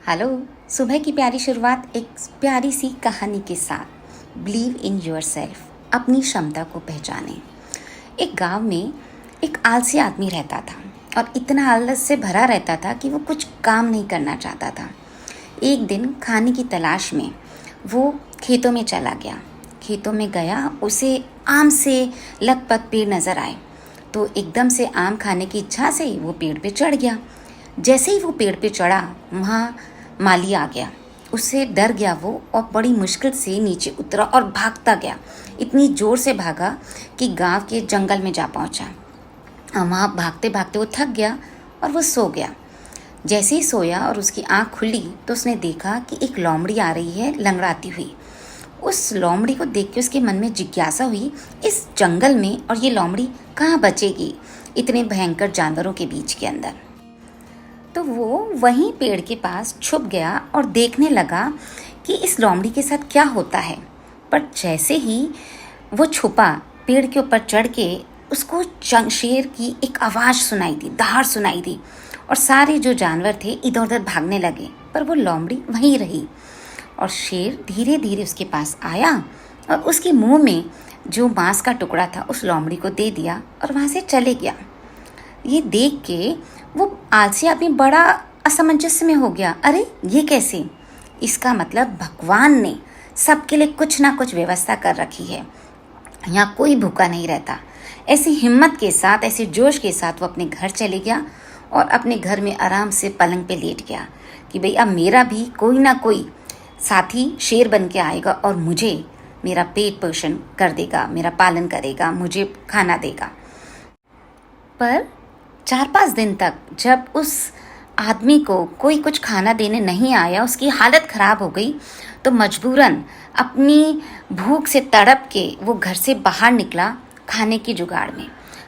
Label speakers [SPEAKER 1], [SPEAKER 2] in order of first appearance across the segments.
[SPEAKER 1] Hello. सुबह की प्यारी शुरुआत एक प्यारी सी कहानी के साथ। बिलीव इन योरसेल्फ, अपनी क्षमता को पहचानें। एक गांव में एक आलसी आदमी रहता था और इतना आलस से भरा रहता था कि वो कुछ काम नहीं करना चाहता था। एक दिन खाने की तलाश में वो खेतों में चला गया। खेतों में गया, उसे आम से लकपक पेड़ नज़र आए तो एकदम से आम खाने की इच्छा से वो पेड़ पे चढ़ गया। जैसे ही वो पेड़ पे चढ़ा, वहाँ माली आ गया। उससे डर गया वो और बड़ी मुश्किल से नीचे उतरा और भागता गया। इतनी ज़ोर से भागा कि गांव के जंगल में जा पहुंचा। वहाँ भागते भागते वो थक गया और वो सो गया। जैसे ही सोया और उसकी आँख खुली तो उसने देखा कि एक लोमड़ी आ रही है लंगड़ाती हुई। उस लोमड़ी को देख के उसके मन में जिज्ञासा हुई, इस जंगल में और ये लोमड़ी कहाँ बचेगी इतने भयंकर जानवरों के बीच के अंदर। तो वो वहीं पेड़ के पास छुप गया और देखने लगा कि इस लोमड़ी के साथ क्या होता है। पर जैसे ही वो छुपा, पेड़ के ऊपर चढ़ के उसको शेर की एक आवाज़ सुनाई दी, दहाड़ सुनाई दी और सारे जो जानवर थे इधर उधर भागने लगे, पर वो लोमड़ी वहीं रही। और शेर धीरे धीरे उसके पास आया और उसके मुंह में जो मांस का टुकड़ा था उस लोमड़ी को दे दिया और वहाँ से चले गया। ये देख के वो आलसी आदमी बड़ा असमंजस में हो गया। अरे ये कैसे? इसका मतलब भगवान ने सबके लिए कुछ ना कुछ व्यवस्था कर रखी है। यहाँ कोई भूखा नहीं रहता। ऐसी हिम्मत के साथ, ऐसे जोश के साथ वो अपने घर चले गया और अपने घर में आराम से पलंग पे लेट गया कि भाई अब मेरा भी कोई ना कोई साथी शेर बन के आएगा और मुझे मेरा पेट पोषण कर देगा, मेरा पालन करेगा, मुझे खाना देगा। पर 4-5 दिन तक जब उस आदमी को कोई कुछ खाना देने नहीं आया, उसकी हालत ख़राब हो गई, तो मजबूरन अपनी भूख से तड़प के वो घर से बाहर निकला खाने की जुगाड़ में।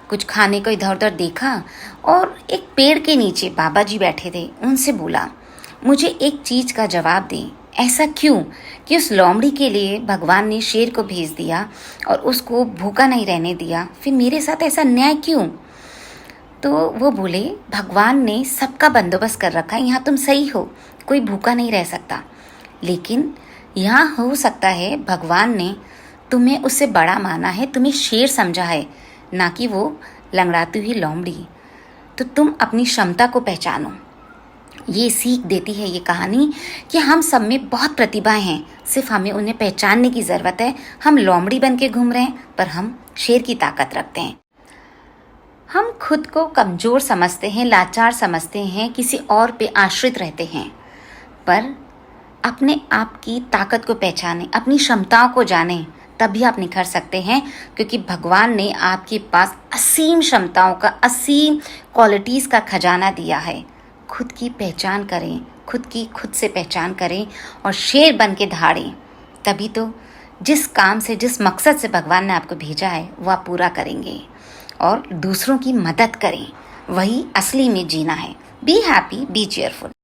[SPEAKER 1] कुछ खाने को इधर उधर देखा और एक पेड़ के नीचे बाबा जी बैठे थे। उनसे बोला, मुझे एक चीज़ का जवाब दें, ऐसा क्यों कि उस लोमड़ी के लिए भगवान ने शेर को भेज दिया और उसको भूखा नहीं रहने दिया, फिर मेरे साथ ऐसा न्याय क्यों? तो वो बोले, भगवान ने सबका बंदोबस्त कर रखा है, यहाँ तुम सही हो, कोई भूखा नहीं रह सकता, लेकिन यहाँ हो सकता है भगवान ने तुम्हें उससे बड़ा माना है, तुम्हें शेर समझा है, ना कि वो लंगड़ाती हुई लोमड़ी। तो तुम अपनी क्षमता को पहचानो। ये सीख देती है ये कहानी कि हम सब में बहुत प्रतिभाएं हैं, सिर्फ हमें उन्हें पहचानने की ज़रूरत है। हम लोमड़ी बन के घूम रहे हैं पर हम शेर की ताकत रखते हैं। हम खुद को कमज़ोर समझते हैं, लाचार समझते हैं, किसी और पे आश्रित रहते हैं। पर अपने आप की ताकत को पहचानें, अपनी क्षमताओं को जानें, तभी आप निखर सकते हैं, क्योंकि भगवान ने आपके पास असीम क्षमताओं का, असीम क्वालिटीज़ का खजाना दिया है। खुद की पहचान करें, खुद से पहचान करें और शेर बन के दहाड़ें। तभी तो जिस काम से, जिस मकसद से भगवान ने आपको भेजा है वो आप पूरा करेंगे और दूसरों की मदद करें। वही असली में जीना है। Be happy, B cheerful.